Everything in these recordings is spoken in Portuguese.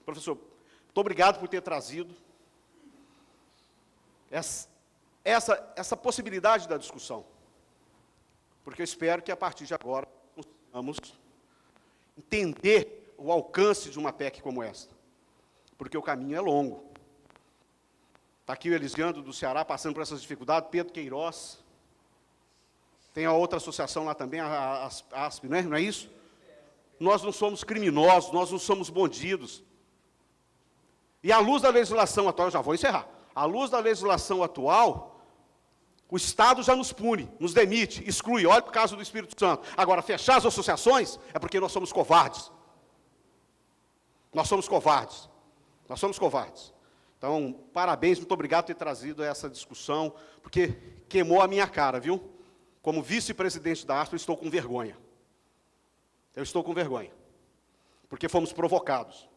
Professor, muito obrigado por ter trazido essa possibilidade da discussão, porque eu espero que, a partir de agora, consigamos entender o alcance de uma PEC como esta, porque o caminho é longo. Está aqui o Elisiandro do Ceará passando por essas dificuldades, Pedro Queiroz, tem a outra associação lá também, a ASP, né? Não é isso? Nós não somos criminosos, nós não somos bandidos. E à luz da legislação atual, eu já vou encerrar, à luz da legislação atual, o Estado já nos pune, nos demite, exclui, olha para o caso do Espírito Santo. Agora, fechar as associações é porque nós somos covardes. Nós somos covardes. Nós somos covardes. Então, parabéns, muito obrigado por ter trazido essa discussão, porque queimou a minha cara, viu? Como vice-presidente da ASP, eu estou com vergonha. Eu estou com vergonha. Porque fomos provocados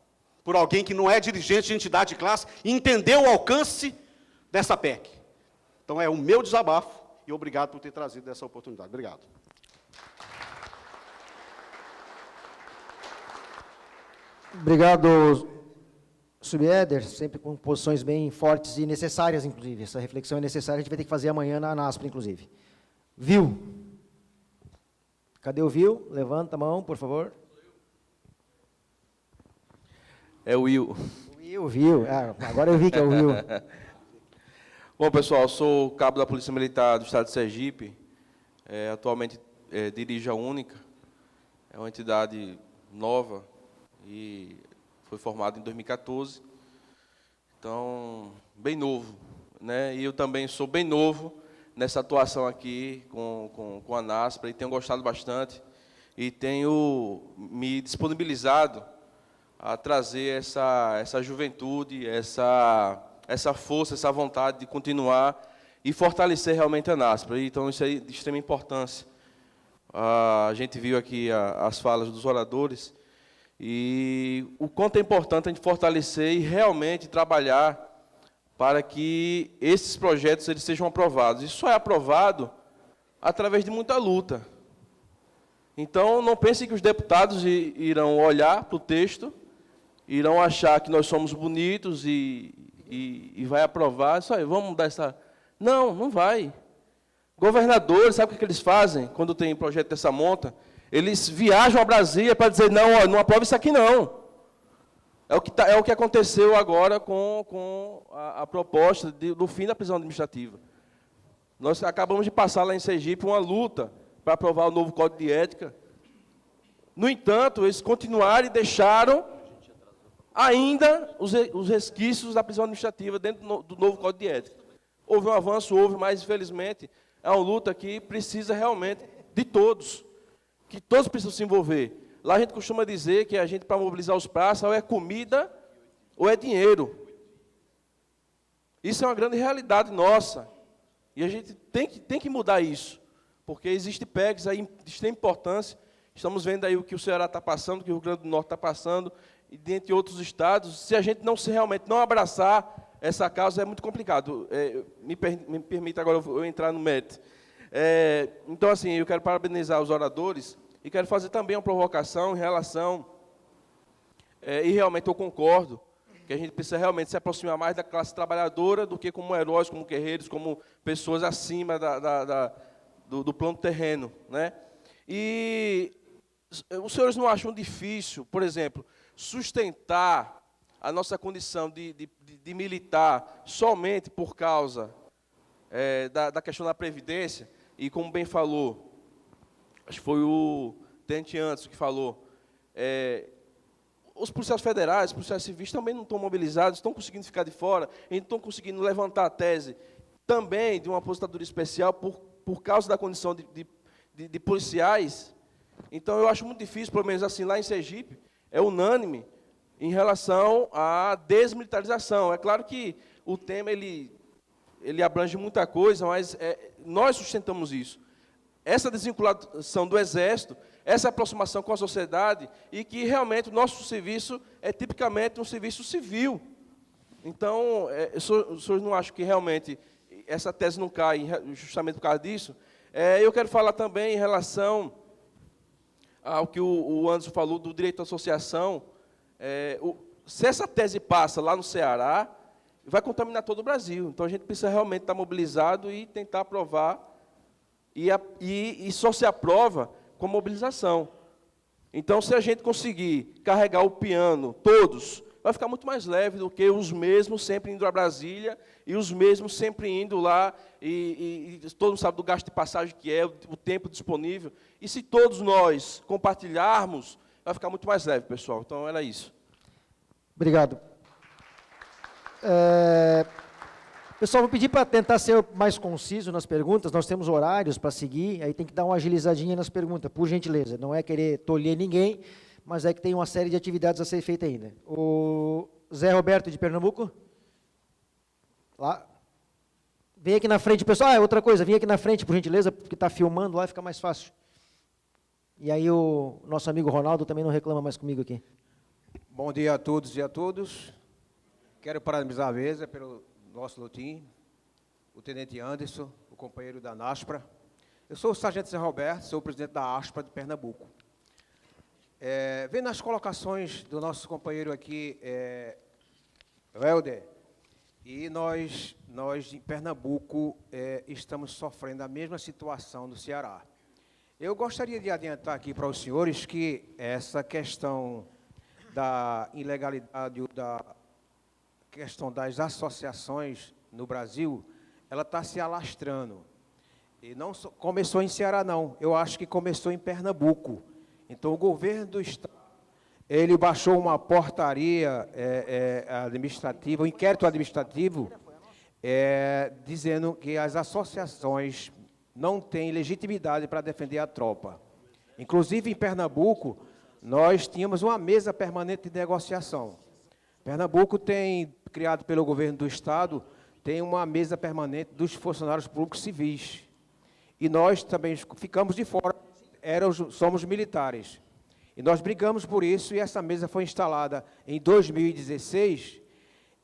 por alguém que não é dirigente de entidade de classe e entendeu o alcance dessa PEC. Então, é o meu desabafo e obrigado por ter trazido essa oportunidade. Obrigado. Obrigado, Subéder, sempre com posições bem fortes e necessárias, inclusive. Essa reflexão é necessária, a gente vai ter que fazer amanhã na ANASP, inclusive. Viu? Cadê o Viu? Levanta a mão, por favor. É o Will. Viu. Ah, agora eu vi que é o Will. Bom, pessoal, eu sou cabo da Polícia Militar do Estado de Sergipe. Atualmente dirijo a Única. É uma entidade nova e foi formada em 2014. Então, bem novo, né? E eu também sou bem novo nessa atuação aqui com a NASPRA e tenho gostado bastante e tenho me disponibilizado a trazer essa juventude, essa força, essa vontade de continuar e fortalecer realmente a NASPRA. Então, isso é de extrema importância. A gente viu aqui as falas dos oradores e o quanto é importante a gente fortalecer e realmente trabalhar para que esses projetos eles sejam aprovados. Isso só é aprovado através de muita luta. Então, não pense que os deputados irão olhar para o texto, irão achar que nós somos bonitos e vai aprovar. Isso aí, vamos dar essa... Não, não vai. Governadores, sabe o que eles fazem quando tem projeto dessa monta? Eles viajam a Brasília para dizer, não, ó, não aprova isso aqui, não. É o que aconteceu agora com a proposta do fim da prisão administrativa. Nós acabamos de passar lá em Sergipe uma luta para aprovar o novo Código de Ética. No entanto, eles continuaram e deixaram ainda os resquícios da prisão administrativa dentro do novo Código de Ética. Houve um avanço, mas, infelizmente, é uma luta que precisa realmente de todos, que todos precisam se envolver. Lá a gente costuma dizer que a gente, para mobilizar os praças, ou é comida ou é dinheiro. Isso é uma grande realidade nossa. E a gente tem que mudar isso, porque existem PECs aí de extrema importância. Estamos vendo aí o que o Ceará está passando, o que o Rio Grande do Norte está passando, e dentre outros estados. Se a gente realmente não abraçar essa causa, é muito complicado. Me permita agora eu entrar no mérito. Então, assim, eu quero parabenizar os oradores e quero fazer também uma provocação em relação, e realmente eu concordo, que a gente precisa realmente se aproximar mais da classe trabalhadora do que como heróis, como guerreiros, como pessoas acima do plano terreno, né? E os senhores não acham difícil, por exemplo, sustentar a nossa condição de militar somente por causa da questão da Previdência? E como bem falou, acho que foi o tenente antes que falou, os policiais federais, os policiais civis também não estão mobilizados, estão conseguindo ficar de fora, e estão conseguindo levantar a tese também de uma aposentadoria especial por causa da condição de policiais. Então, eu acho muito difícil, pelo menos assim, lá em Sergipe, é unânime em relação à desmilitarização. É claro que o tema ele abrange muita coisa, mas nós sustentamos isso. Essa desvinculação do Exército, essa aproximação com a sociedade, e que realmente o nosso serviço é tipicamente um serviço civil. Então, os senhores não acham que realmente essa tese não cai justamente por causa disso? Eu quero falar também em relação ao que o Anderson falou do direito à associação. se essa tese passa lá no Ceará, vai contaminar todo o Brasil. Então, a gente precisa realmente estar mobilizado e tentar aprovar, e só se aprova com mobilização. Então, se a gente conseguir carregar o piano, todos, vai ficar muito mais leve do que os mesmos sempre indo a Brasília e os mesmos sempre indo lá, e todo mundo sabe do gasto de passagem que é, o tempo disponível. E se todos nós compartilharmos, vai ficar muito mais leve, pessoal. Então, era isso. Obrigado. Pessoal, vou pedir para tentar ser mais conciso nas perguntas. Nós temos horários para seguir, aí tem que dar uma agilizadinha nas perguntas, por gentileza. Não é querer tolher ninguém, mas é que tem uma série de atividades a ser feita ainda. O Zé Roberto, de Pernambuco. Lá. Vem aqui na frente, pessoal. Outra coisa, vem aqui na frente, por gentileza, porque está filmando lá, fica mais fácil. E aí o nosso amigo Ronaldo também não reclama mais comigo aqui. Bom dia a todos e a todas. Quero parabenizar a mesa pelo nosso lotim, o tenente Anderson, o companheiro da NASPRA. Eu sou o sargento Zé Roberto, sou o presidente da ASPRA de Pernambuco. Vendo as colocações do nosso companheiro aqui, Helder, e nós em Pernambuco estamos sofrendo a mesma situação do Ceará. Eu gostaria de adiantar aqui para os senhores que essa questão da ilegalidade, da questão das associações no Brasil, ela está se alastrando. E não começou em Ceará, não. Eu acho que começou em Pernambuco. Então, o governo do Estado, ele baixou uma portaria administrativa, um inquérito administrativo, dizendo que as associações não têm legitimidade para defender a tropa. Inclusive, em Pernambuco, nós tínhamos uma mesa permanente de negociação. Pernambuco tem, criado pelo governo do Estado, tem uma mesa permanente dos funcionários públicos civis. E nós também ficamos de fora, somos militares. E nós brigamos por isso, e essa mesa foi instalada em 2016,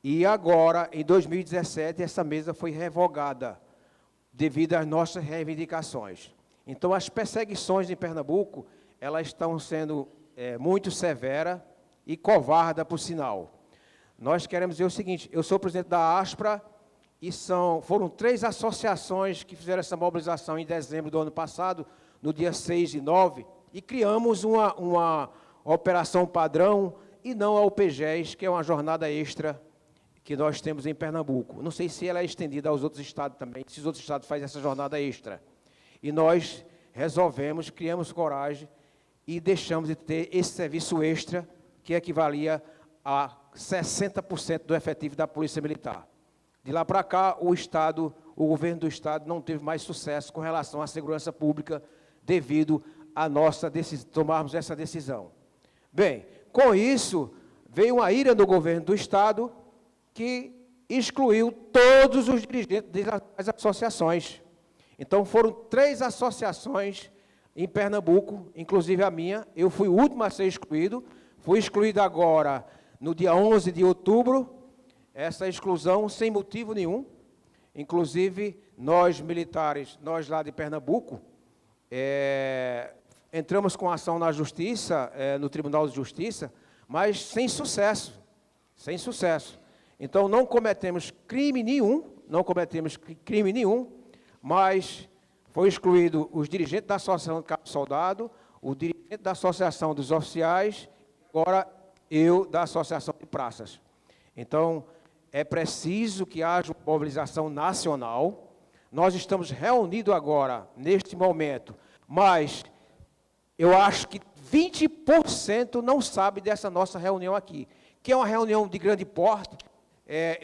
e agora, em 2017, essa mesa foi revogada, devido às nossas reivindicações. Então, as perseguições em Pernambuco, elas estão sendo muito severas e covardas, por sinal. Nós queremos dizer o seguinte, eu sou presidente da ASPRA, e foram 3 associações que fizeram essa mobilização em dezembro do ano passado, no dia 6 e 9, e criamos uma operação padrão, e não a UPGES, que é uma jornada extra que nós temos em Pernambuco. Não sei se ela é estendida aos outros estados também, se os outros estados fazem essa jornada extra. E nós resolvemos, criamos coragem, e deixamos de ter esse serviço extra, que equivalia a 60% do efetivo da Polícia Militar. De lá para cá, o governo do Estado não teve mais sucesso com relação à segurança pública, devido a tomarmos essa decisão. Bem, com isso, veio uma ira do governo do Estado, que excluiu todos os dirigentes das associações. Então, foram 3 associações em Pernambuco, inclusive a minha. Eu fui o último a ser excluído. Fui excluído agora, no dia 11 de outubro, essa exclusão sem motivo nenhum. Inclusive, nós militares, nós lá de Pernambuco, entramos com ação na Justiça, no Tribunal de Justiça, mas sem sucesso. Sem sucesso. Então, não cometemos crime nenhum, mas foi excluído os dirigentes da Associação de Cabo Soldado, o dirigente da Associação dos Oficiais, agora eu da Associação de Praças. Então, é preciso que haja uma mobilização nacional. Nós estamos reunidos agora, neste momento, mas eu acho que 20% não sabe dessa nossa reunião aqui, que é uma reunião de grande porte,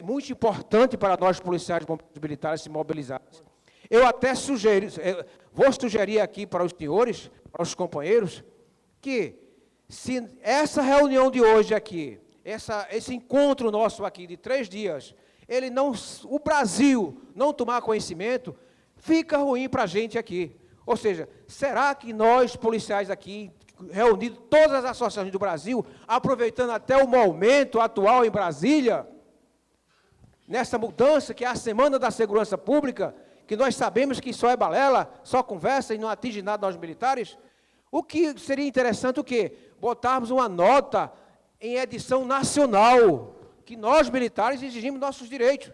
muito importante para nós, policiais e militares, se mobilizarem. Eu até vou sugerir aqui para os senhores, para os companheiros, que se essa reunião de hoje aqui, esse encontro nosso aqui de 3 dias, o Brasil não tomar conhecimento, fica ruim para a gente aqui. Ou seja, será que nós, policiais aqui, reunidos todas as associações do Brasil, aproveitando até o momento atual em Brasília, nessa mudança que é a Semana da Segurança Pública, que nós sabemos que só é balela, só conversa e não atinge nada nós militares, o que seria interessante o quê? Botarmos uma nota em edição nacional, que nós militares exigimos nossos direitos.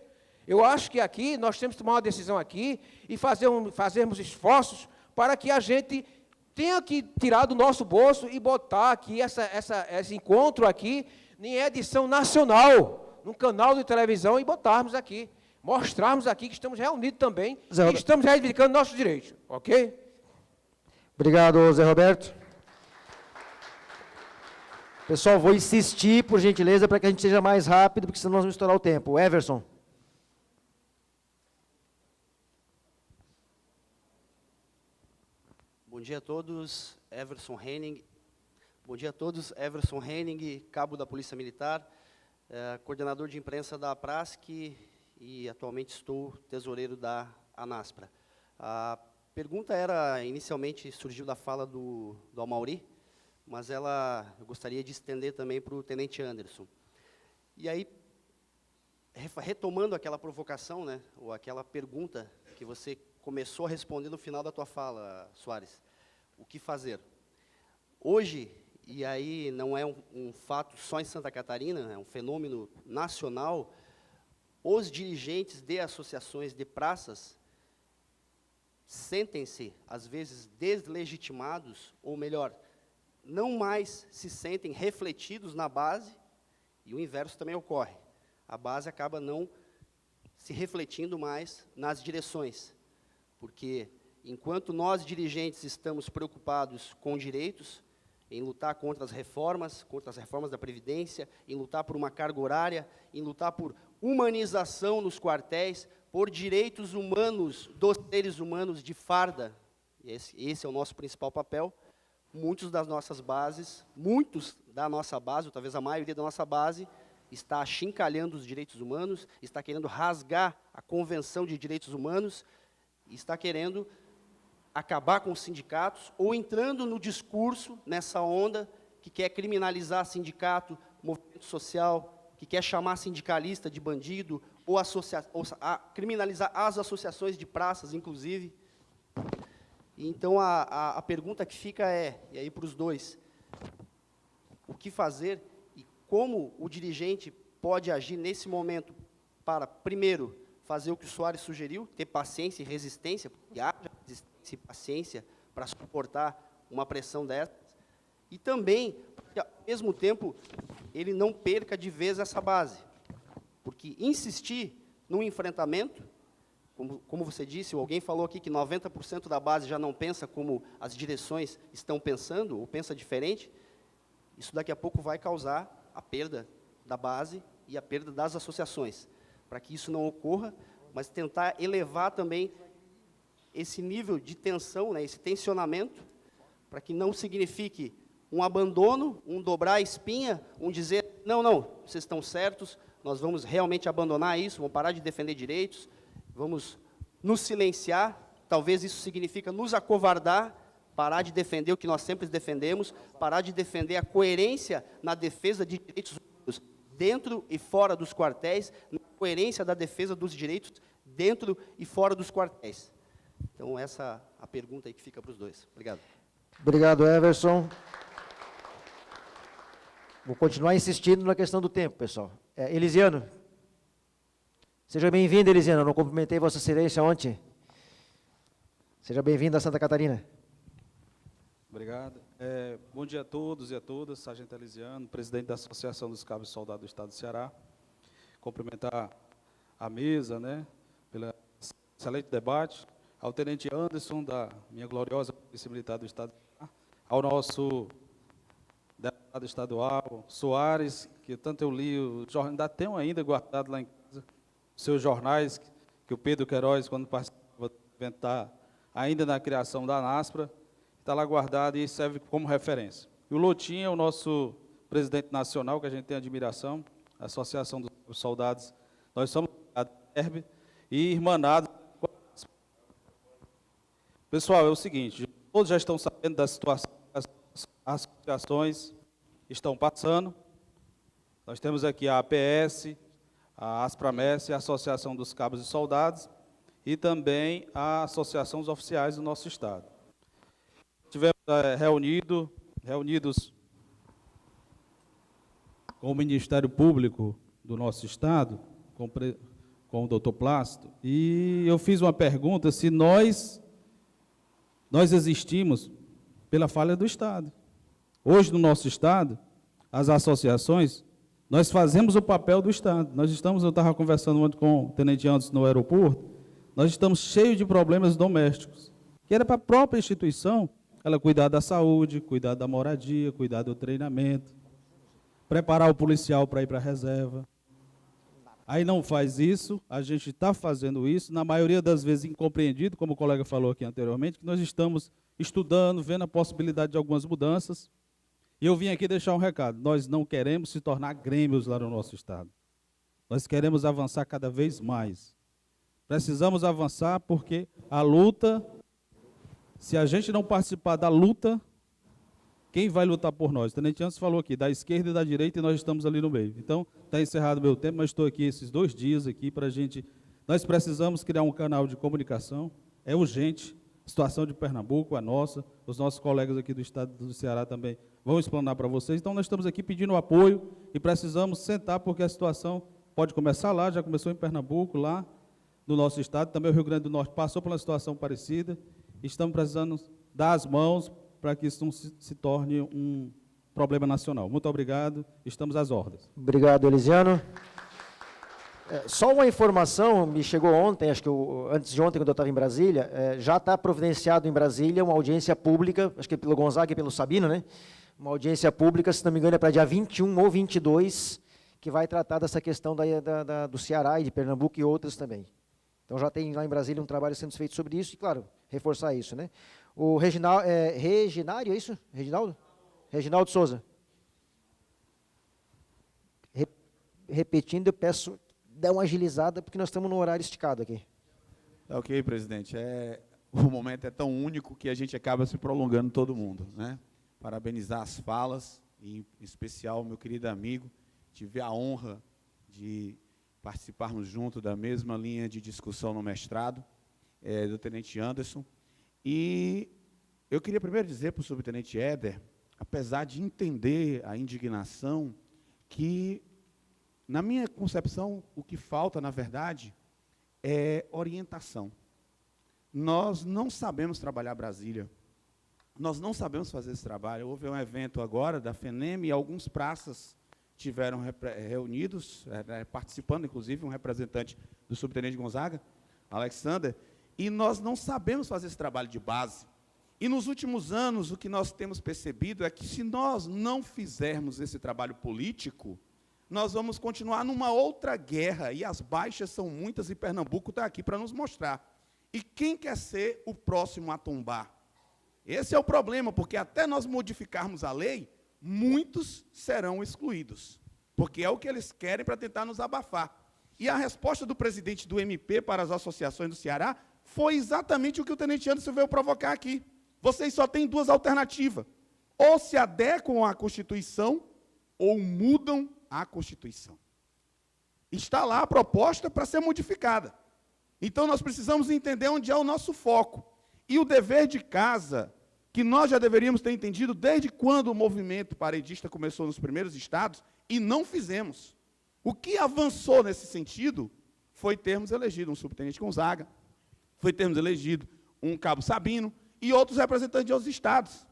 Eu acho que aqui nós temos que tomar uma decisão aqui e fazermos esforços para que a gente tenha que tirar do nosso bolso e botar aqui esse encontro aqui em edição nacional, num canal de televisão, e botarmos aqui, mostrarmos aqui que estamos reunidos também, e estamos reivindicando nossos direitos, ok? Obrigado, Zé Roberto. Pessoal, vou insistir, por gentileza, para que a gente seja mais rápido, porque senão nós vamos estourar o tempo. Everson. Bom dia a todos, Everson Henning. Bom dia a todos, Everson Henning, cabo da Polícia Militar, coordenador de imprensa da APRASC e atualmente estou tesoureiro da ANASPRA. A pergunta inicialmente surgiu da fala do Amauri, mas eu gostaria de estender também para o Tenente Anderson. E aí, retomando aquela provocação, né, ou aquela pergunta que você começou a responder no final da tua fala, Soares, o que fazer? Hoje, e aí não é um fato só em Santa Catarina, é um fenômeno nacional, os dirigentes de associações de praças sentem-se, às vezes, deslegitimados, ou melhor, não mais se sentem refletidos na base, e o inverso também ocorre. A base acaba não se refletindo mais nas direções, porque enquanto nós, dirigentes, estamos preocupados com direitos, em lutar contra as reformas da Previdência, em lutar por uma carga horária, em lutar por humanização nos quartéis, por direitos humanos dos seres humanos de farda, esse é o nosso principal papel. Muitos da nossa base, ou talvez a maioria da nossa base, está achincalhando os direitos humanos, está querendo rasgar a Convenção de Direitos Humanos, está querendo acabar com os sindicatos, ou entrando no discurso, nessa onda, que quer criminalizar sindicato, movimento social, que quer chamar sindicalista de bandido, ou criminalizar as associações de praças, inclusive. Então, a pergunta que fica e aí para os dois, o que fazer e como o dirigente pode agir nesse momento para, primeiro, fazer o que o Soares sugeriu, ter paciência e resistência, porque haja resistência e paciência para suportar uma pressão dessas, e também, ao mesmo tempo, ele não perca de vez essa base, porque insistir num enfrentamento, como você disse, ou alguém falou aqui que 90% da base já não pensa como as direções estão pensando, ou pensa diferente, isso daqui a pouco vai causar a perda da base e a perda das associações. Para que isso não ocorra, mas tentar elevar também esse nível de tensão, né, esse tensionamento, para que não signifique um abandono, um dobrar a espinha, um dizer, não, vocês estão certos, nós vamos realmente abandonar isso, vamos parar de defender direitos, vamos nos silenciar, talvez isso significa nos acovardar, parar de defender o que nós sempre defendemos, parar de defender a coerência na defesa de direitos humanos dentro e fora dos quartéis, na coerência da defesa dos direitos dentro e fora dos quartéis. Então, essa é a pergunta aí que fica para os dois. Obrigado. Obrigado, Everson. Vou continuar insistindo na questão do tempo, pessoal. Elisiano. Seja bem-vindo, Elisiano. Eu não cumprimentei Vossa Excelência ontem. Seja bem-vindo a Santa Catarina. Obrigado. Bom dia a todos e a todas. Sargento Elisiano, presidente da Associação dos Cabos Soldados do Estado do Ceará. Cumprimentar a mesa, né, pelo excelente debate. Ao Tenente Anderson, da minha gloriosa Polícia Militar do Estado do Ceará. Ao nosso deputado estadual, Soares, que tanto eu li, ainda tenho ainda guardado lá em casa, os seus jornais, que o Pedro Queiroz, quando participava do evento, está ainda na criação da ANASPRA, está lá guardado e serve como referência. E o Lotinha, o nosso presidente nacional, que a gente tem admiração, a Associação dos Soldados, nós somos a ERB e irmanados. Pessoal, é o seguinte, todos já estão sabendo da situação que as associações estão passando. Nós temos aqui a APS, a ASPRAMES, a Associação dos Cabos e Soldados, e também a Associação dos Oficiais do nosso Estado. Tivemos reunidos com o Ministério Público do nosso Estado, com o doutor Plácido, e eu fiz uma pergunta se nós existimos pela falha do Estado. Hoje, no nosso Estado, as associações, nós fazemos o papel do Estado. Eu estava conversando ontem com o Tenente Anderson no aeroporto, nós estamos cheios de problemas domésticos, que era para a própria instituição, ela cuidar da saúde, cuidar da moradia, cuidar do treinamento, preparar o policial para ir para a reserva. Aí não faz isso, a gente está fazendo isso, na maioria das vezes incompreendido, como o colega falou aqui anteriormente, que nós estamos estudando, vendo a possibilidade de algumas mudanças. E eu vim aqui deixar um recado, nós não queremos se tornar grêmios lá no nosso Estado. Nós queremos avançar cada vez mais. Precisamos avançar porque a luta, se a gente não participar da luta, quem vai lutar por nós? O Tenente Anderson falou aqui, da esquerda e da direita, e nós estamos ali no meio. Então, está encerrado o meu tempo, mas estou aqui esses 2 dias aqui para a gente... Nós precisamos criar um canal de comunicação, é urgente, a situação de Pernambuco, a nossa, os nossos colegas aqui do Estado do Ceará também vão explanar para vocês. Então, nós estamos aqui pedindo apoio e precisamos sentar, porque a situação pode começar lá, já começou em Pernambuco, lá no nosso Estado, também o Rio Grande do Norte passou por uma situação parecida, estamos precisando dar as mãos para que isso não se torne um problema nacional. Muito obrigado, estamos às ordens. Obrigado, Elisiano. Só uma informação, me chegou ontem, acho que antes de ontem, quando eu estava em Brasília, já está providenciado em Brasília uma audiência pública, acho que pelo Gonzaga e pelo Sabino, né? Uma audiência pública, se não me engano, é para dia 21 ou 22, que vai tratar dessa questão do Ceará e de Pernambuco e outras também. Então, já tem lá em Brasília um trabalho sendo feito sobre isso e, claro, reforçar isso, né? O Reginário, é isso? Reginaldo? Reginaldo Souza. Repetindo, eu peço, dá uma agilizada, porque nós estamos no horário esticado aqui. Ok, presidente. O momento é tão único que a gente acaba se prolongando todo mundo, né? Parabenizar as falas, e em especial meu querido amigo, tive a honra de participarmos junto da mesma linha de discussão no mestrado, do Tenente Anderson. E eu queria primeiro dizer para o subtenente Éder, apesar de entender a indignação, que, na minha concepção, o que falta, na verdade, é orientação. Nós não sabemos trabalhar Brasília, nós não sabemos fazer esse trabalho. Houve um evento agora da FENEM e alguns praças tiveram reunidos, participando, inclusive, um representante do subtenente Gonzaga, Alexander, e nós não sabemos fazer esse trabalho de base. E nos últimos anos, o que nós temos percebido é que, se nós não fizermos esse trabalho político, nós vamos continuar numa outra guerra, e as baixas são muitas, e Pernambuco está aqui para nos mostrar. E quem quer ser o próximo a tombar? Esse é o problema, porque até nós modificarmos a lei, muitos serão excluídos, porque é o que eles querem para tentar nos abafar. E a resposta do presidente do MP para as associações do Ceará foi exatamente o que o Tenente Anderson veio provocar aqui. Vocês só têm 2 alternativas: ou se adequam à Constituição, ou mudam a Constituição. Está lá a proposta para ser modificada. Então, nós precisamos entender onde é o nosso foco. E o dever de casa, que nós já deveríamos ter entendido desde quando o movimento paredista começou nos primeiros estados, e não fizemos. O que avançou nesse sentido foi termos elegido um subtenente Gonzaga, foi termos elegido um cabo Sabino e outros representantes de outros estados.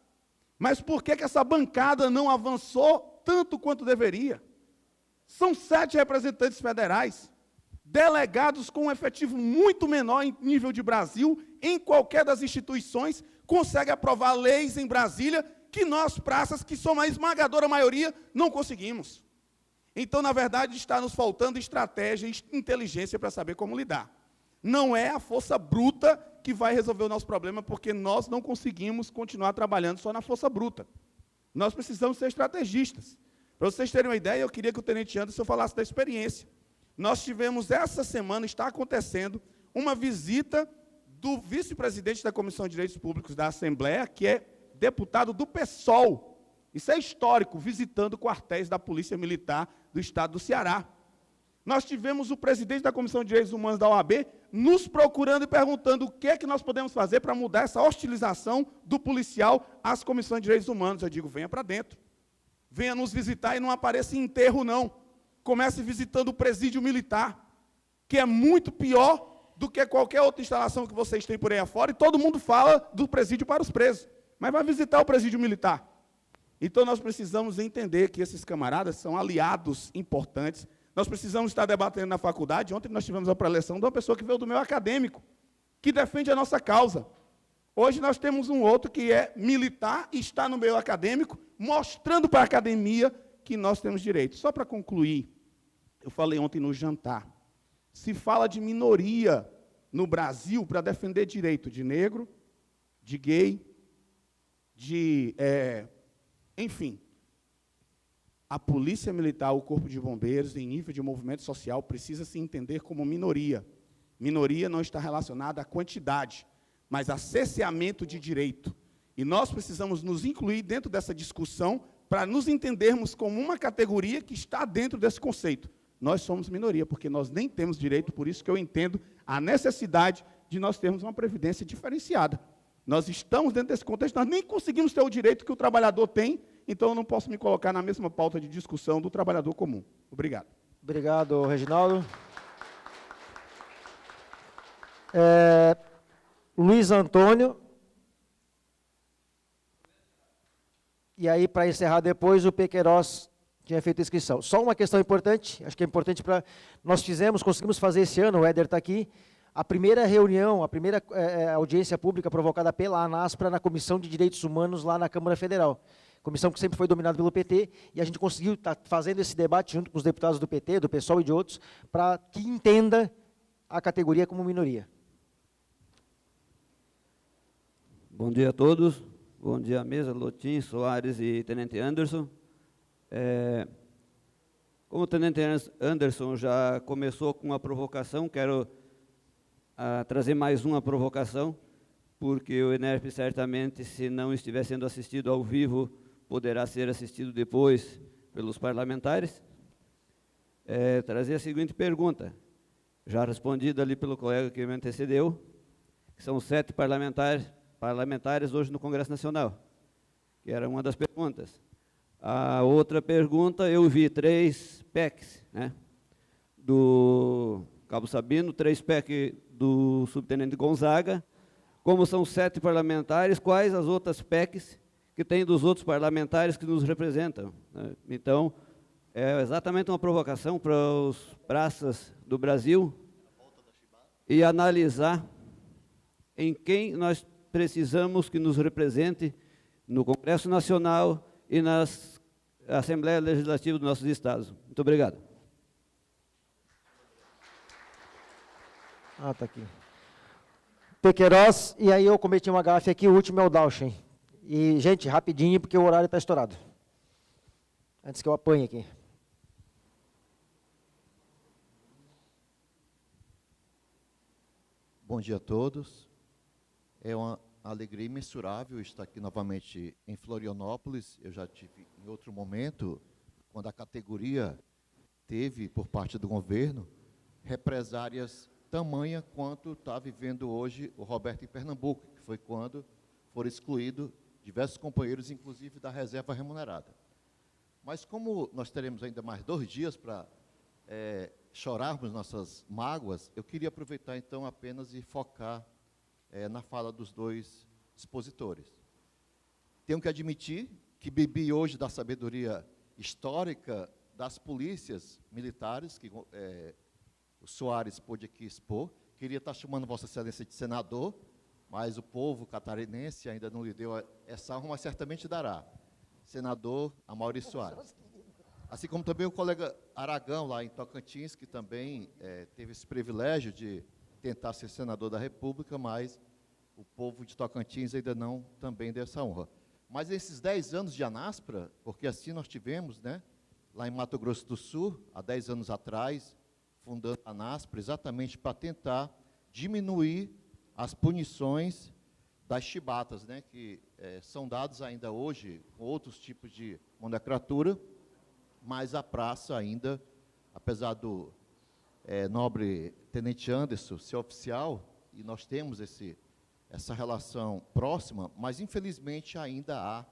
Mas por que essa bancada não avançou tanto quanto deveria? São 7 representantes federais, delegados com um efetivo muito menor em nível de Brasil, em qualquer das instituições, consegue aprovar leis em Brasília que nós, praças, que somos a esmagadora maioria, não conseguimos. Então, na verdade, está nos faltando estratégia e inteligência para saber como lidar. Não é a força bruta que vai resolver o nosso problema, porque nós não conseguimos continuar trabalhando só na força bruta. Nós precisamos ser estrategistas. Para vocês terem uma ideia, eu queria que o Tenente Anderson falasse da experiência. Nós tivemos, essa semana, está acontecendo, uma visita do vice-presidente da Comissão de Direitos Públicos da Assembleia, que é deputado do PSOL. Isso é histórico, visitando quartéis da Polícia Militar do Estado do Ceará. Nós tivemos o presidente da Comissão de Direitos Humanos da OAB nos procurando e perguntando o que é que nós podemos fazer para mudar essa hostilização do policial às comissões de direitos humanos. Eu digo, venha para dentro. venha nos visitar e não apareça em enterro, não. Comece visitando o presídio militar, que é muito pior do que qualquer outra instalação que vocês têm por aí afora, e todo mundo fala do presídio para os presos, mas vai visitar o presídio militar. Então, nós precisamos entender que esses camaradas são aliados importantes. Nós precisamos estar debatendo na faculdade. Ontem nós tivemos a preleção de uma pessoa que veio do meio acadêmico, que defende a nossa causa. Hoje nós temos um outro que é militar e está no meio acadêmico, mostrando para a academia que nós temos direito. Só para concluir, eu falei ontem no jantar, se fala de minoria no Brasil para defender direito de negro, de gay, enfim. A polícia militar, o corpo de bombeiros, em nível de movimento social, precisa se entender como minoria. Minoria não está relacionada à quantidade, mas a cerceamento de direito. E nós precisamos nos incluir dentro dessa discussão para nos entendermos como uma categoria que está dentro desse conceito. Nós somos minoria, porque nós nem temos direito, por isso que eu entendo a necessidade de nós termos uma previdência diferenciada. Nós estamos dentro desse contexto, nós nem conseguimos ter o direito que o trabalhador tem, então eu não posso me colocar na mesma pauta de discussão do trabalhador comum. Obrigado. Obrigado, Reginaldo. Luiz Antônio. E aí, para encerrar depois, o Pequeiroz tinha feito a inscrição. Só uma questão importante, acho que é importante para... Nós conseguimos fazer esse ano, o Éder está aqui, a primeira reunião, a primeira audiência pública provocada pela ANASPRA na Comissão de Direitos Humanos lá na Câmara Federal. Comissão que sempre foi dominada pelo PT, e a gente conseguiu estar fazendo esse debate junto com os deputados do PT, do PSOL e de outros, para que entenda a categoria como minoria. Bom dia a todos. Bom dia à mesa, Lotim, Soares e Tenente Anderson. Como o Tenente Anderson já começou com uma provocação, quero trazer mais uma provocação, porque o ENERP certamente, se não estiver sendo assistido ao vivo, poderá ser assistido depois pelos parlamentares. Trazer a seguinte pergunta, já respondida ali pelo colega que me antecedeu, que são 7 parlamentares hoje no Congresso Nacional, que era uma das perguntas. A outra pergunta, eu vi 3 PECs, né, do Cabo Sabino, 3 PEC do subtenente Gonzaga. Como são 7 parlamentares, quais as outras PECs que tem dos outros parlamentares que nos representam, né? Então, é exatamente uma provocação para os praças do Brasil e analisar em quem nós precisamos que nos represente no Congresso Nacional e nas Assembleias Legislativas dos nossos estados. Muito obrigado. Está aqui. Pequeiroz, e aí eu cometi uma gafe aqui, o último é o Dalchen. E, gente, rapidinho, porque o horário está estourado. Antes que eu apanhe aqui. Bom dia a todos. É uma alegria imensurável estar aqui novamente em Florianópolis. Eu já tive em outro momento, quando a categoria teve, por parte do governo, represárias tamanha quanto está vivendo hoje o Roberto em Pernambuco, que foi quando foram excluídos diversos companheiros, inclusive da reserva remunerada. Mas como nós teremos ainda mais 2 dias para chorarmos nossas mágoas, eu queria aproveitar então apenas e focar na fala dos 2 expositores. Tenho que admitir que bebi hoje da sabedoria histórica das polícias militares, que o Soares pôde aqui expor. Queria estar chamando Vossa Excelência de senador, mas o povo catarinense ainda não lhe deu essa honra, mas certamente dará. Senador Amaury Soares. Assim como também o colega Aragão, lá em Tocantins, que também teve esse privilégio de tentar ser senador da República, mas o povo de Tocantins ainda não também deu essa honra. Mas esses 10 anos de ANASPRA, porque assim nós tivemos, né, lá em Mato Grosso do Sul, há 10 anos atrás, fundando a ANASPRA, exatamente para tentar diminuir as punições das chibatas, né, que são dados ainda hoje com outros tipos de nomenclatura, mas a praça ainda, apesar do nobre Tenente Anderson ser oficial, e nós temos essa relação próxima, mas infelizmente ainda há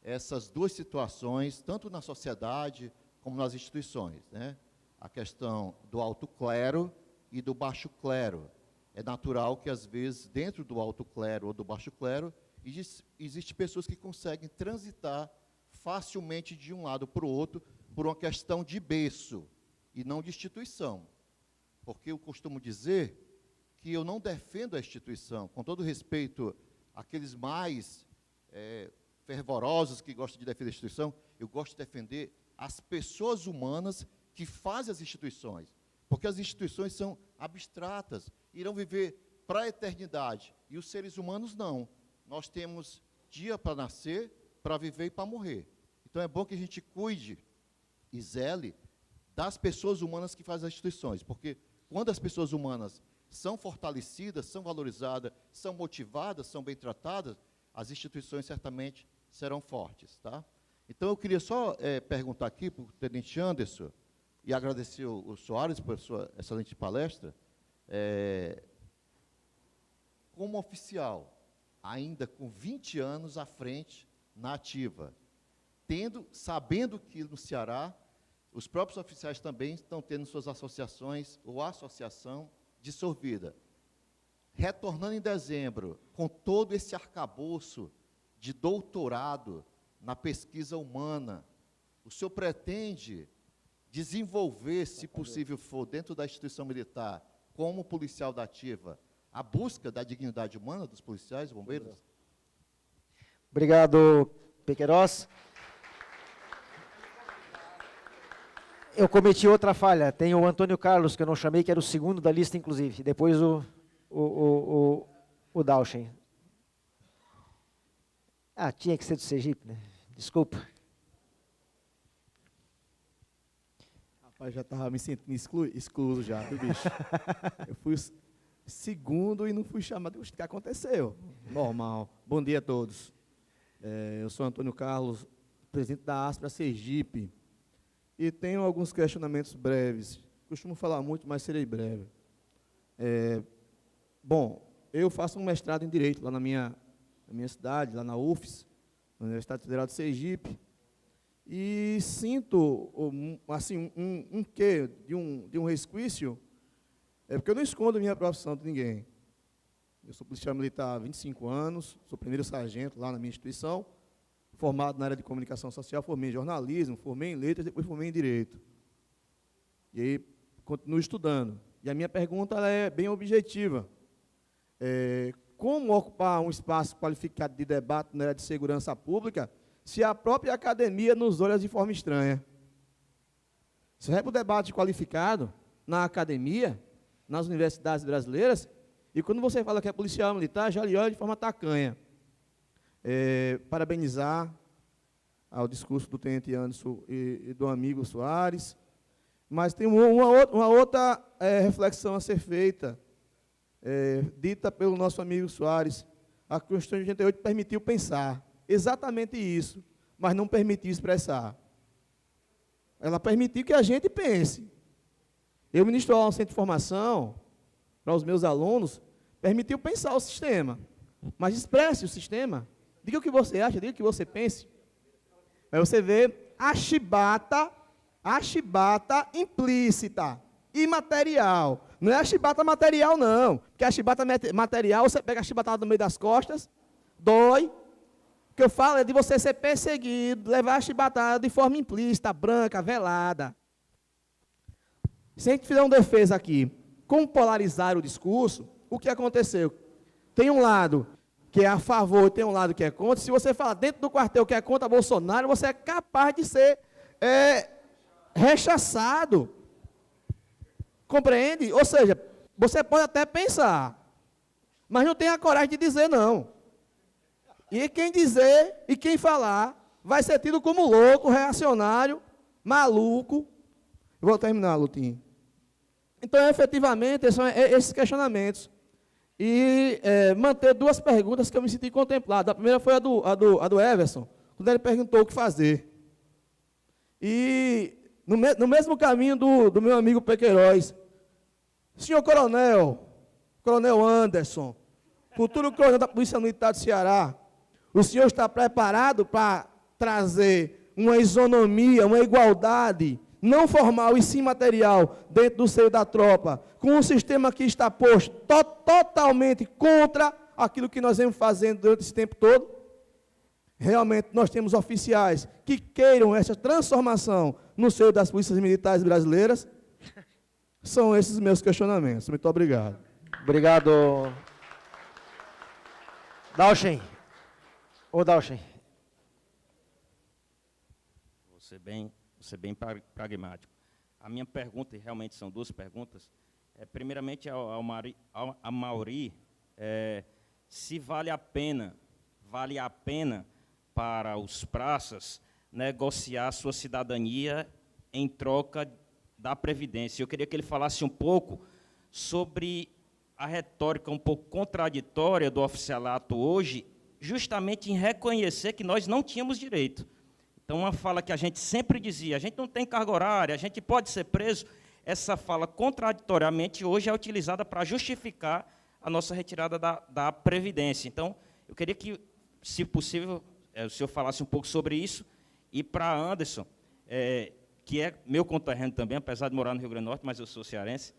essas duas situações, tanto na sociedade como nas instituições, né? A questão do alto clero e do baixo clero. É natural que, às vezes, dentro do alto clero ou do baixo clero, existem pessoas que conseguem transitar facilmente de um lado para o outro por uma questão de berço e não de instituição. Porque eu costumo dizer que eu não defendo a instituição, com todo respeito àqueles mais fervorosos que gostam de defender a instituição, eu gosto de defender as pessoas humanas que fazem as instituições, porque as instituições são abstratas, irão viver para a eternidade, e os seres humanos não. Nós temos dia para nascer, para viver e para morrer. Então, é bom que a gente cuide e zele das pessoas humanas que fazem as instituições, porque quando as pessoas humanas são fortalecidas, são valorizadas, são motivadas, são bem tratadas, as instituições certamente serão fortes, tá? Então, eu queria só perguntar aqui para o tenente Anderson, e agradecer o Soares por sua excelente palestra, como oficial, ainda com 20 anos à frente na ativa, sabendo que no Ceará, os próprios oficiais também estão tendo suas associações, ou associação dissolvida. Retornando em dezembro, com todo esse arcabouço de doutorado na pesquisa humana, o senhor pretende desenvolver, se possível for, dentro da instituição militar, como policial da ativa, a busca da dignidade humana dos policiais e bombeiros? Obrigado, Pequeiroz. Eu cometi outra falha. Tem o Antônio Carlos, que eu não chamei, que era o segundo da lista, inclusive. Depois o Dauschen. Ah, tinha que ser do Sergipe, né? Desculpa. Rapaz, já estava me sentindo excluso já, viu, bicho? Eu fui segundo e não fui chamado. O que aconteceu? Normal. Bom dia a todos. Eu sou Antônio Carlos, presidente da Aspra Sergipe, e tenho alguns questionamentos breves. Costumo falar muito, mas serei breve. Bom, eu faço um mestrado em Direito lá na minha cidade, lá na UFES, na Universidade Federal de Sergipe, e sinto assim, um quê de um resquício, porque eu não escondo minha profissão de ninguém. Eu sou policial militar há 25 anos, sou primeiro sargento lá na minha instituição, formado na área de comunicação social, formei em jornalismo, formei em letras, depois formei em direito. E aí, continuo estudando. E a minha pergunta ela é bem objetiva. Como ocupar um espaço qualificado de debate na área de segurança pública se a própria academia nos olha de forma estranha? Se é para o debate qualificado na academia, nas universidades brasileiras, e quando você fala que é policial militar, já lhe olha de forma tacanha. Parabenizar ao discurso do tenente Anderson e do amigo Soares, mas tem uma outra reflexão a ser feita, dita pelo nosso amigo Soares. A Constituição de 88 permitiu pensar exatamente isso, mas não permitiu expressar. Ela permitiu que a gente pense. Eu ministro aula no centro de formação para os meus alunos, permitiu pensar o sistema, mas expresse o sistema. Diga o que você acha, diga o que você pense. Aí você vê a chibata implícita, imaterial. Não é a chibata material, não. Porque a chibata material, você pega a chibatada no meio das costas, dói. O que eu falo é de você ser perseguido, levar a chibatada de forma implícita, branca, velada. Se a gente fizer uma defesa aqui, como polarizar o discurso, o que aconteceu? Tem um lado que é a favor, tem um lado que é contra. Se você falar dentro do quartel que é contra Bolsonaro, você é capaz de ser rechaçado. Compreende? Ou seja, você pode até pensar, mas não tem a coragem de dizer não. E quem dizer e quem falar vai ser tido como louco, reacionário, maluco. Eu vou terminar, Lutinho. Então, efetivamente, são esses questionamentos. E manter duas perguntas que eu me senti contemplado. A primeira foi a do Everson, quando ele perguntou o que fazer. E, no mesmo caminho do meu amigo Pequeiroz, senhor Coronel Anderson, futuro coronel da Polícia Militar do Ceará, o senhor está preparado para trazer uma isonomia, uma igualdade, não formal e sim material, dentro do seio da tropa, com um sistema que está posto totalmente contra aquilo que nós vemos fazendo durante esse tempo todo? Realmente nós temos oficiais que queiram essa transformação no seio das polícias militares brasileiras? São esses os meus questionamentos. Muito obrigado. Obrigado. Dalchen. Ô, Dalchen. Vou ser bem pragmático. A minha pergunta, e realmente são duas perguntas, primeiramente ao Mauri, se vale a pena para os praças negociar sua cidadania em troca da Previdência. Eu queria que ele falasse um pouco sobre a retórica um pouco contraditória do oficialato hoje, justamente em reconhecer que nós não tínhamos direito. Então, uma fala que a gente sempre dizia, a gente não tem carga horária, a gente pode ser preso, essa fala contraditoriamente hoje é utilizada para justificar a nossa retirada da Previdência. Então, eu queria que, se possível, o senhor falasse um pouco sobre isso. E para Anderson, que é meu conterrâneo também, apesar de morar no Rio Grande do Norte, mas eu sou cearense,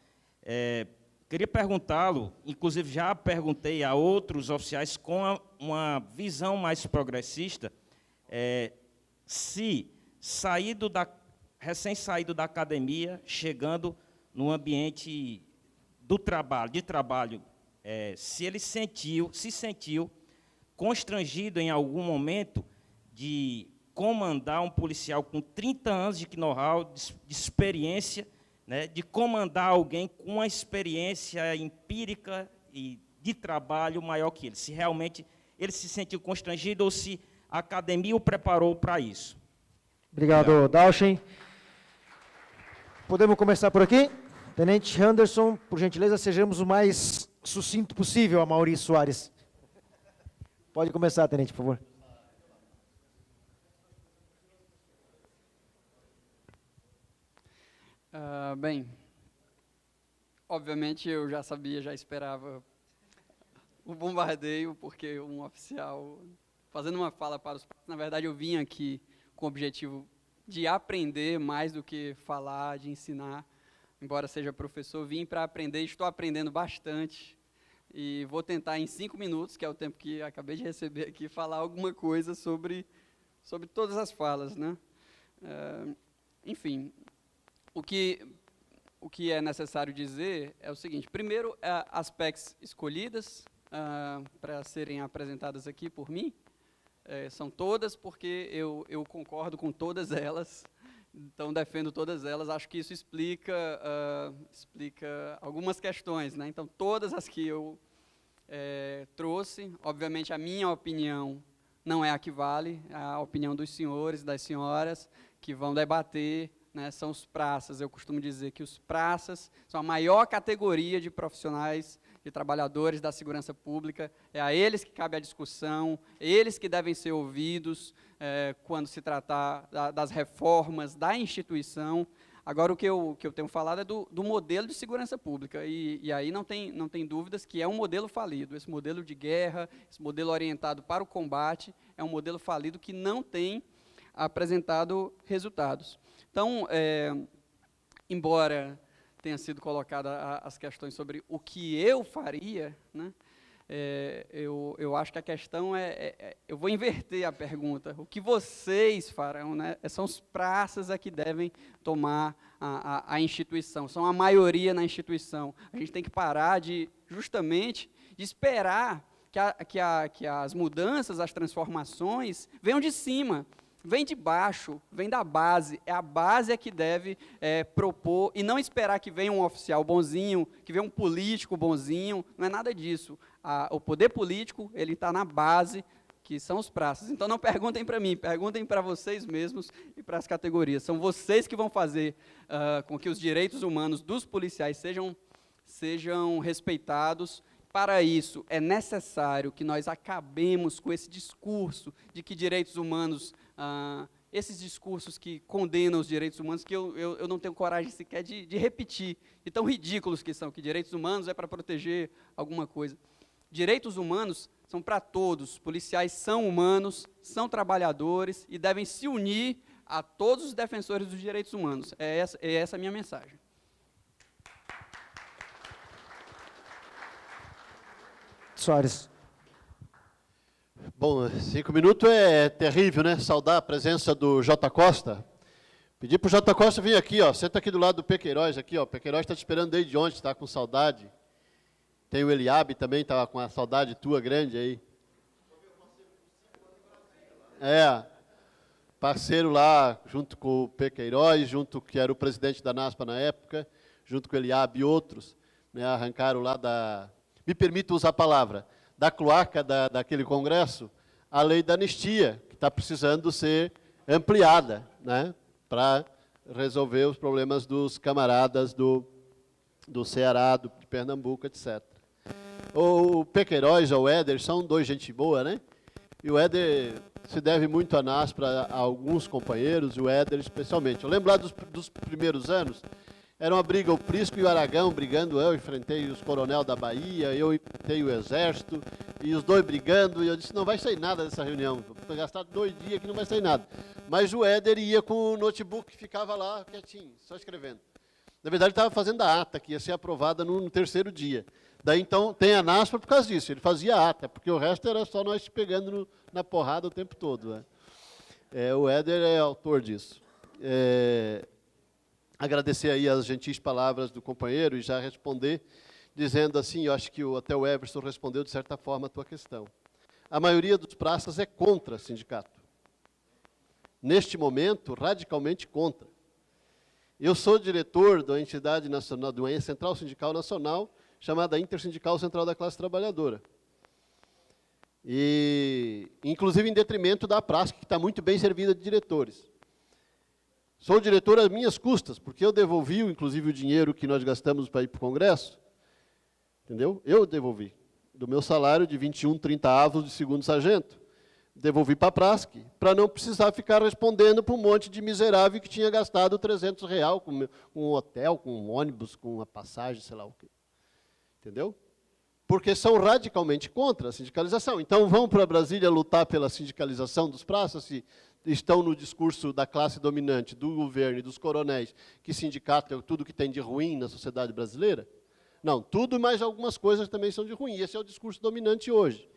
queria perguntá-lo, inclusive já perguntei a outros oficiais com uma visão mais progressista, se recém-saído da academia, chegando no ambiente de trabalho, se ele se sentiu constrangido em algum momento de comandar um policial com 30 anos de know-how, de experiência, né, de comandar alguém com uma experiência empírica e de trabalho maior que ele. Se realmente ele se sentiu constrangido ou se a academia o preparou para isso. Obrigado, Dalchen. Podemos começar por aqui? Tenente Anderson, por gentileza, sejamos o mais sucinto possível, a Maurício Soares. Pode começar, Tenente, por favor. Bem, obviamente eu já sabia, já esperava o bombardeio, porque um oficial fazendo uma fala para os... Na verdade, eu vim aqui com o objetivo de aprender mais do que falar, de ensinar. Embora seja professor, vim para aprender, estou aprendendo bastante. E vou tentar, em 5 minutos, que é o tempo que acabei de receber aqui, falar alguma coisa sobre todas as falas, né? Enfim, o que é necessário dizer é o seguinte. Primeiro, as PECs escolhidas para serem apresentadas aqui por mim, são todas, porque eu concordo com todas elas, então defendo todas elas. Acho que isso explica algumas questões, né? Então, todas as que eu trouxe, obviamente a minha opinião não é a que vale, a opinião dos senhores e das senhoras que vão debater, né, são os praças. Eu costumo dizer que os praças são a maior categoria de profissionais, de trabalhadores da segurança pública. É a eles que cabe a discussão, eles que devem ser ouvidos quando se tratar das reformas da instituição. Agora, o que eu tenho falado é do modelo de segurança pública, e aí não tem dúvidas que é um modelo falido. Esse modelo de guerra, esse modelo orientado para o combate, é um modelo falido que não tem apresentado resultados. Então, embora tenha sido colocada as questões sobre o que eu faria, né, eu acho que a questão eu vou inverter a pergunta. O que vocês farão, né? São os praças que devem tomar a instituição, são a maioria na instituição. A gente tem que parar justamente de esperar que as mudanças, as transformações venham de cima. Vem de baixo, vem da base. É a base que deve propor, e não esperar que venha um oficial bonzinho, que venha um político bonzinho. Não é nada disso. O poder político, ele está na base, que são os praças. Então, não perguntem para mim, perguntem para vocês mesmos e para as categorias. São vocês que vão fazer com que os direitos humanos dos policiais sejam respeitados. Para isso, é necessário que nós acabemos com esse discurso de que direitos humanos, esses discursos que condenam os direitos humanos, que eu não tenho coragem sequer de repetir, de tão ridículos que são, que direitos humanos é para proteger alguma coisa. Direitos humanos são para todos. Policiais são humanos, são trabalhadores e devem se unir a todos os defensores dos direitos humanos. É essa a minha mensagem. Soares. Bom, 5 minutos é terrível, né? Saudar a presença do J. Costa. Pedir para o J. Costa vir aqui, ó. Senta aqui do lado do Pequeiroz, aqui, ó. O Pequeiroz está te esperando desde ontem, está com saudade. Tem o Eliabe também, estava com a saudade tua grande aí. É, parceiro lá, junto com o Pequeiroz, junto que era o presidente da NASPA na época, junto com o Eliabe e outros, né, arrancaram lá da... Me permito usar a palavra, da cloaca daquele congresso, a lei da anistia, que está precisando ser ampliada, né, para resolver os problemas dos camaradas do Ceará, de Pernambuco, etc. O Pequeiroz ou o Éder são dois gente boa, né? E o Éder se deve muito a NASPRA, a alguns companheiros, e o Éder especialmente. Eu lembro lá dos primeiros anos, era uma briga, o Prisco e o Aragão brigando, eu enfrentei os coronel da Bahia, eu enfrentei o Exército, e os dois brigando, e eu disse, não vai sair nada dessa reunião, vou gastar 2 dias que não vai sair nada. Mas o Éder ia com o notebook, ficava lá quietinho, só escrevendo. Na verdade, ele estava fazendo a ata, que ia ser aprovada no 3º dia. Daí, então, tem a NASPA por causa disso, ele fazia a ata, porque o resto era só nós pegando na porrada o tempo todo. Né? O Éder é autor disso. Agradecer aí as gentis palavras do companheiro e já responder, dizendo assim, eu acho que até o Everson respondeu de certa forma a tua questão. A maioria dos praças é contra sindicato. Neste momento, radicalmente contra. Eu sou diretor da entidade nacional, de uma Central Sindical Nacional, chamada Intersindical Central da Classe Trabalhadora. E, inclusive, em detrimento da praça, que está muito bem servida de diretores. Sou diretor às minhas custas, porque eu devolvi, inclusive, o dinheiro que nós gastamos para ir para o Congresso. Entendeu? Eu devolvi. Do meu salário de 21, 30 avos de segundo sargento. Devolvi para a Prasc, para não precisar ficar respondendo para um monte de miserável que tinha gastado R$300 com um hotel, com um ônibus, com uma passagem, sei lá o quê. Entendeu? Porque são radicalmente contra a sindicalização. Então, vão para Brasília lutar pela sindicalização dos praças, se estão no discurso da classe dominante, do governo e dos coronéis, que sindicato é tudo que tem de ruim na sociedade brasileira? Não, tudo, mas algumas coisas também são de ruim. Esse é o discurso dominante hoje.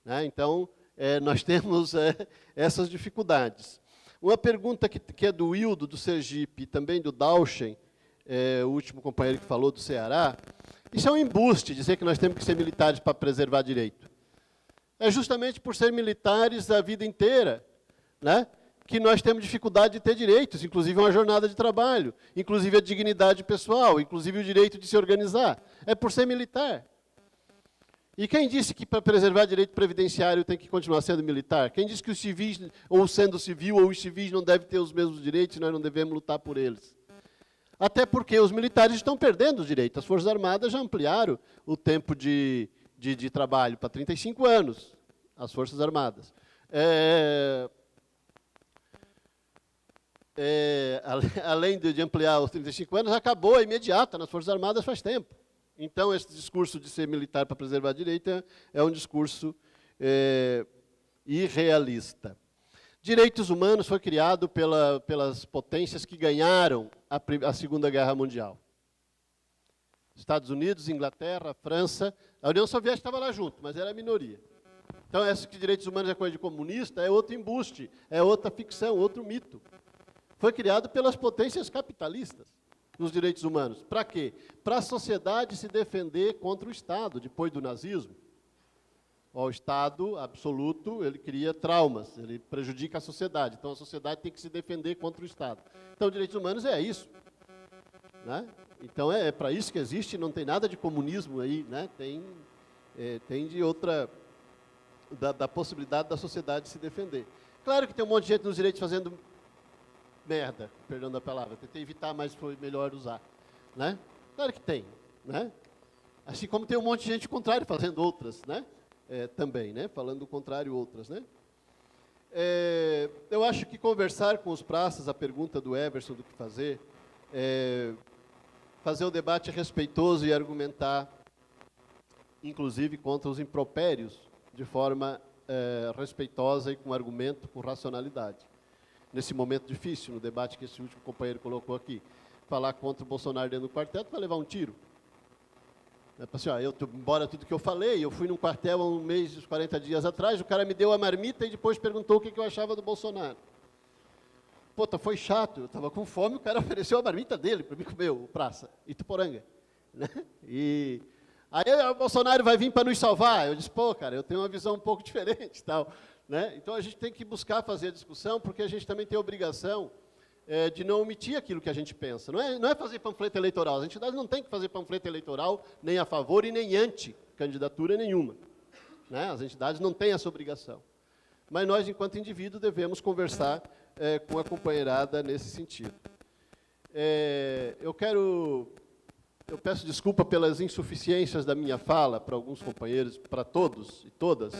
Né? Então, nós temos essas dificuldades. Uma pergunta que é do Wildo, do Sergipe, e também do Dauchen, o último companheiro que falou do Ceará. Isso é um embuste, dizer que nós temos que ser militares para preservar direito. É justamente por ser militares a vida inteira, né, que nós temos dificuldade de ter direitos, inclusive uma jornada de trabalho, inclusive a dignidade pessoal, inclusive o direito de se organizar. É por ser militar. E quem disse que para preservar direito previdenciário tem que continuar sendo militar? Quem disse que os civis, ou sendo civil, ou os civis não devem ter os mesmos direitos e nós não devemos lutar por eles? Até porque os militares estão perdendo os direitos. As Forças Armadas já ampliaram o tempo de trabalho para 35 anos, as Forças Armadas. Além de ampliar os 35 anos, acabou a imediata nas Forças Armadas faz tempo. Então, esse discurso de ser militar para preservar direito é um discurso irrealista. Direitos humanos foi criado pelas potências que ganharam a Segunda Guerra Mundial. Estados Unidos, Inglaterra, França. A União Soviética estava lá junto, mas era a minoria. Então, essa que direitos humanos é coisa de comunista é outro embuste, é outra ficção, outro mito. Foi criado pelas potências capitalistas, nos direitos humanos. Para quê? Para a sociedade se defender contra o Estado, depois do nazismo. O Estado absoluto, ele cria traumas, ele prejudica a sociedade. Então, a sociedade tem que se defender contra o Estado. Então, direitos humanos é isso. Né? Então, é para isso que existe, não tem nada de comunismo aí, né? Tem de outra, da possibilidade da sociedade se defender. Claro que tem um monte de gente nos direitos fazendo merda, perdão da palavra, tentei evitar, mas foi melhor usar. Né? Claro que tem. Né? Assim como tem um monte de gente contrário fazendo outras, né? Também, né? Falando o contrário, outras. Né? Eu acho que conversar com os praças, a pergunta do Everson do que fazer, fazer o debate respeitoso e argumentar, inclusive, contra os impropérios de forma respeitosa e com argumento, com racionalidade. Nesse momento difícil, no debate que esse último companheiro colocou aqui, falar contra o Bolsonaro dentro do quartel, tu vai levar um tiro. Assim, embora tudo que eu falei, eu fui num quartel há um mês e 40 dias atrás, o cara me deu a marmita e depois perguntou o que eu achava do Bolsonaro. Puta, foi chato, eu estava com fome, o cara ofereceu a marmita dele para mim comer, o praça, Ituporanga. Né? E aí o Bolsonaro vai vir para nos salvar. Eu disse, pô, cara, eu tenho uma visão um pouco diferente. Tal, né? Então a gente tem que buscar fazer a discussão, porque a gente também tem a obrigação de não omitir aquilo que a gente pensa. Não é fazer panfleto eleitoral. As entidades não têm que fazer panfleto eleitoral nem a favor e nem anti-candidatura nenhuma. Né? As entidades não têm essa obrigação. Mas nós, enquanto indivíduo, devemos conversar com a companheirada nesse sentido. Eu peço desculpa pelas insuficiências da minha fala para alguns companheiros, para todos e todas,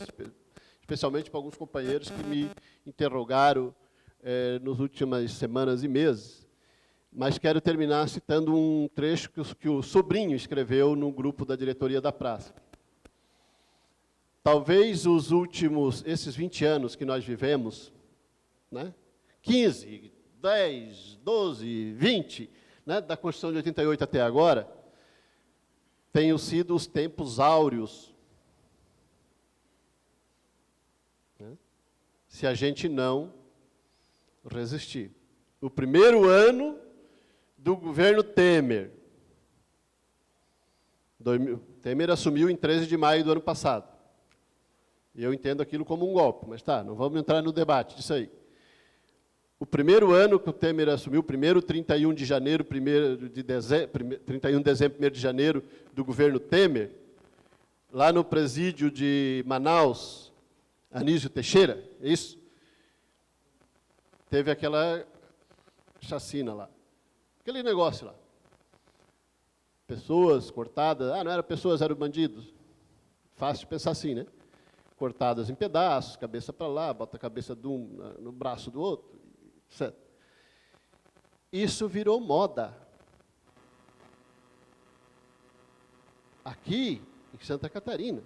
especialmente para alguns companheiros que me interrogaram nas últimas semanas e meses, mas quero terminar citando um trecho que o sobrinho escreveu no grupo da diretoria da praça. Talvez esses 20 anos que nós vivemos, né, 15, 10, 12, 20, né, da Constituição de 88 até agora, tenham sido os tempos áureos, né, se a gente não resistir. O primeiro ano do governo Temer. Temer assumiu em 13 de maio do ano passado. E eu entendo aquilo como um golpe, mas tá, não vamos entrar no debate disso aí. O primeiro ano que o Temer assumiu, primeiro 31 de janeiro, 31 de dezembro, 1º de janeiro do governo Temer, lá no presídio de Manaus, Anísio Teixeira, é isso? Teve aquela chacina lá. Aquele negócio lá. Pessoas cortadas. Ah, não eram pessoas, eram bandidos. Fácil de pensar assim, né? Cortadas em pedaços, cabeça para lá, bota a cabeça de um no braço do outro, etc. Isso virou moda. Aqui, em Santa Catarina.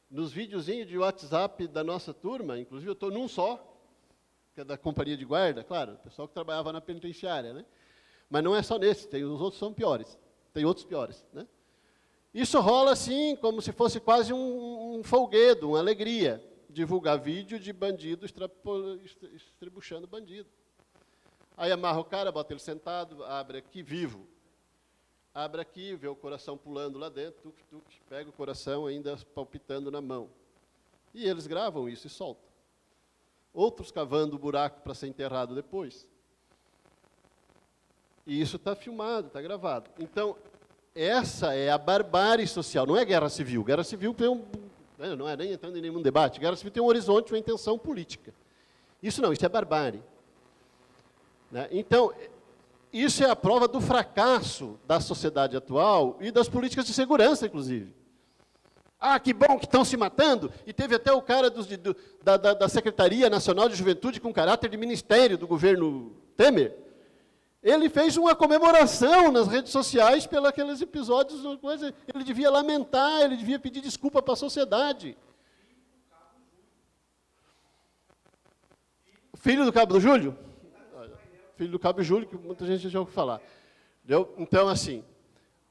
Nos videozinhos de WhatsApp da nossa turma, inclusive eu estou num só, que é da companhia de guarda, claro, o pessoal que trabalhava na penitenciária, né? Mas não é só nesse, os outros são piores, tem outros piores, né? Isso rola assim, como se fosse quase um folguedo, uma alegria, divulgar vídeo de bandido estrebuchando bandido. Aí amarra o cara, bota ele sentado, abre aqui, vivo. Abre aqui, vê o coração pulando lá dentro, pega o coração ainda palpitando na mão. E eles gravam isso e soltam. Outros cavando o buraco para ser enterrado depois. E isso está filmado, está gravado. Então, essa é a barbárie social, não é guerra civil. Guerra civil tem não é nem entrando em nenhum debate. Guerra civil tem um horizonte, uma intenção política. Isso não, isso é barbárie. Né? Então, isso é a prova do fracasso da sociedade atual e das políticas de segurança, inclusive. Ah, que bom que estão se matando. E teve até o cara da Secretaria Nacional de Juventude com caráter de ministério do governo Temer. Ele fez uma comemoração nas redes sociais pelos aqueles episódios. Ele devia lamentar, ele devia pedir desculpa para a sociedade. Filho do Cabo do Júlio? Filho do Cabo Júlio, que muita gente já ouviu falar. Entendeu? Então, assim,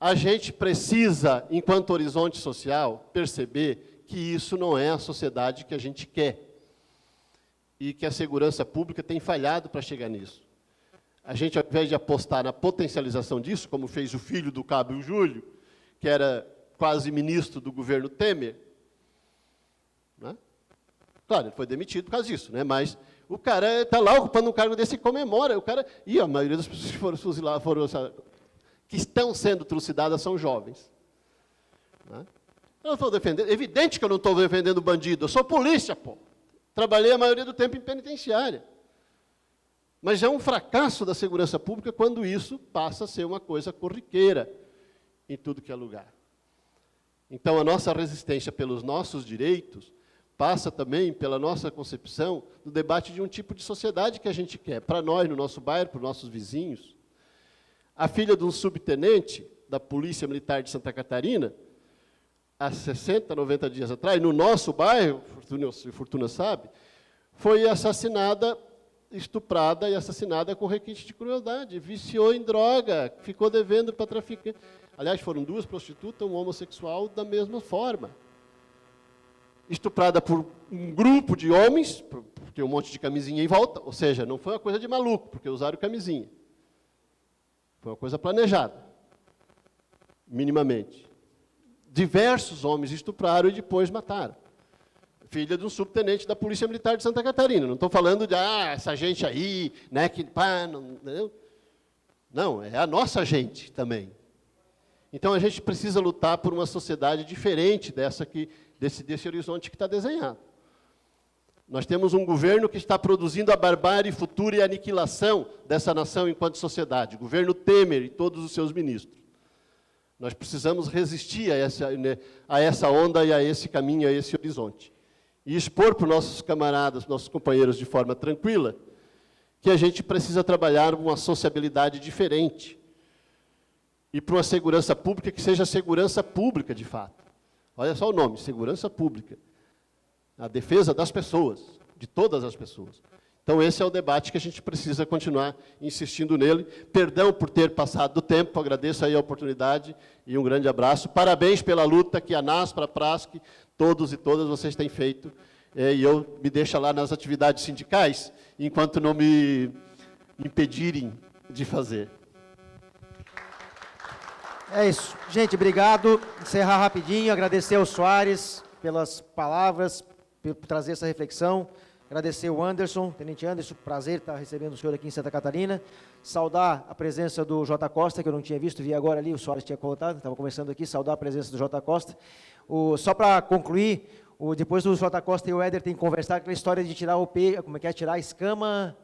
a gente precisa, enquanto horizonte social, perceber que isso não é a sociedade que a gente quer. E que a segurança pública tem falhado para chegar nisso. A gente, ao invés de apostar na potencialização disso, como fez o filho do Cabo Júlio, que era quase ministro do governo Temer, né? Claro, ele foi demitido por causa disso, né? Mas o cara está lá ocupando um cargo desse e comemora. O cara, e a maioria das pessoas que foram fuziladas, que estão sendo trucidadas, são jovens. Né? Eu não estou defendendo, evidente que eu não estou defendendo bandido, eu sou polícia, pô. Trabalhei a maioria do tempo em penitenciária. Mas é um fracasso da segurança pública quando isso passa a ser uma coisa corriqueira em tudo que é lugar. Então, a nossa resistência pelos nossos direitos passa também pela nossa concepção do debate de um tipo de sociedade que a gente quer, para nós, no nosso bairro, para os nossos vizinhos. A filha de um subtenente da Polícia Militar de Santa Catarina há 60, 90 dias atrás, no nosso bairro, Fortuna sabe, foi assassinada, estuprada e assassinada com requinte de crueldade, viciou em droga, ficou devendo para traficante. Aliás, foram 2 prostitutas, um homossexual, da mesma forma. Estuprada por um grupo de homens, porque um monte de camisinha em volta, ou seja, não foi uma coisa de maluco, porque usaram camisinha. Foi uma coisa planejada, minimamente. Diversos homens estupraram e depois mataram. Filha de um subtenente da Polícia Militar de Santa Catarina. Não estou falando de, essa gente aí, né, que pá, não, é a nossa gente também. Então, a gente precisa lutar por uma sociedade diferente desse horizonte que está desenhado. Nós temos um governo que está produzindo a barbárie futura e a aniquilação dessa nação enquanto sociedade. O governo Temer e todos os seus ministros. Nós precisamos resistir a essa onda e a esse caminho, a esse horizonte. E expor para os nossos camaradas, nossos companheiros, de forma tranquila, que a gente precisa trabalhar uma sociabilidade diferente. E para uma segurança pública que seja segurança pública, de fato. Olha só o nome, segurança pública. A defesa das pessoas, de todas as pessoas. Então, esse é o debate que a gente precisa continuar insistindo nele. Perdão por ter passado do tempo, agradeço aí a oportunidade e um grande abraço. Parabéns pela luta que a NASPRA, a PRASC, todos e todas vocês têm feito. E eu me deixo lá nas atividades sindicais, enquanto não me impedirem de fazer. É isso. Gente, obrigado. Encerrar rapidinho, agradecer ao Soares pelas palavras, por trazer essa reflexão. Agradecer o Anderson, Tenente Anderson, prazer estar recebendo o senhor aqui em Santa Catarina. Saudar a presença do J. Costa, que eu não tinha visto, vi agora ali, o Soares tinha colocado, estava conversando aqui, saudar a presença do J. Costa. Só para concluir, depois do J. Costa e o Éder têm que conversar aquela história de tirar o peixe, como é que é, tirar a escama...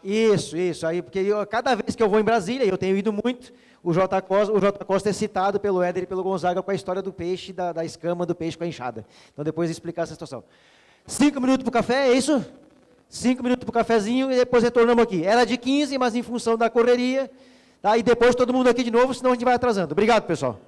Isso, aí, porque cada vez que eu vou em Brasília, e eu tenho ido muito, o J. Costa é citado pelo Éder e pelo Gonzaga com a história do peixe, da escama do peixe com a enxada. Então, depois explicar essa situação. 5 minutos para o café, é isso? 5 minutos para o cafezinho e depois retornamos aqui. Era de 15, mas em função da correria, tá? E depois todo mundo aqui de novo, senão a gente vai atrasando. Obrigado, pessoal.